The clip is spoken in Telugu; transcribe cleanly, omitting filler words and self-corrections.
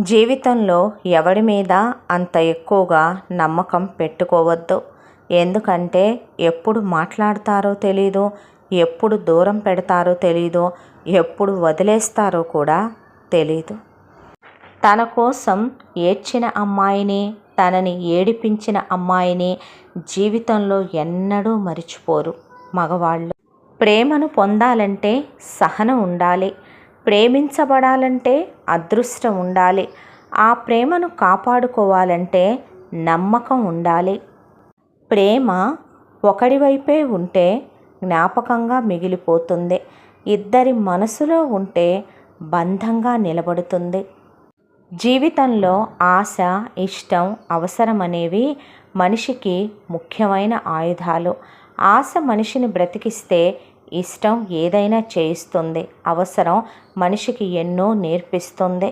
జీవితంలో ఎవరి మీద అంత ఎక్కువగా నమ్మకం పెట్టుకోవద్దు. ఎందుకంటే ఎప్పుడు మాట్లాడతారో తెలీదు, ఎప్పుడు దూరం పెడతారో తెలీదు, ఎప్పుడు వదిలేస్తారో కూడా తెలీదు. తన కోసం ఏడ్చిన అమ్మాయిని, తనని ఏడిపించిన అమ్మాయిని జీవితంలో ఎన్నడూ మరిచిపోరు మగవాళ్ళు. ప్రేమను పొందాలంటే సహనం ఉండాలి. ప్రేమించబడాలంటే అదృష్టం ఉండాలి. ఆ ప్రేమను కాపాడుకోవాలంటే నమ్మకం ఉండాలి. ప్రేమ ఒకడి వైపే ఉంటే జ్ఞాపకంగా మిగిలిపోతుంది. ఇద్దరి మనసులో ఉంటే బంధంగా నిలబడుతుంది. జీవితంలో ఆశ, ఇష్టం, అవసరం అనేవి మనిషికి ముఖ్యమైన ఆయుధాలు. ఆశ మనిషిని బ్రతికిస్తే ఇష్టం ఏదైనా చేయిస్తుంది. అవసరం మనిషికి ఎన్నో నేర్పిస్తుంది.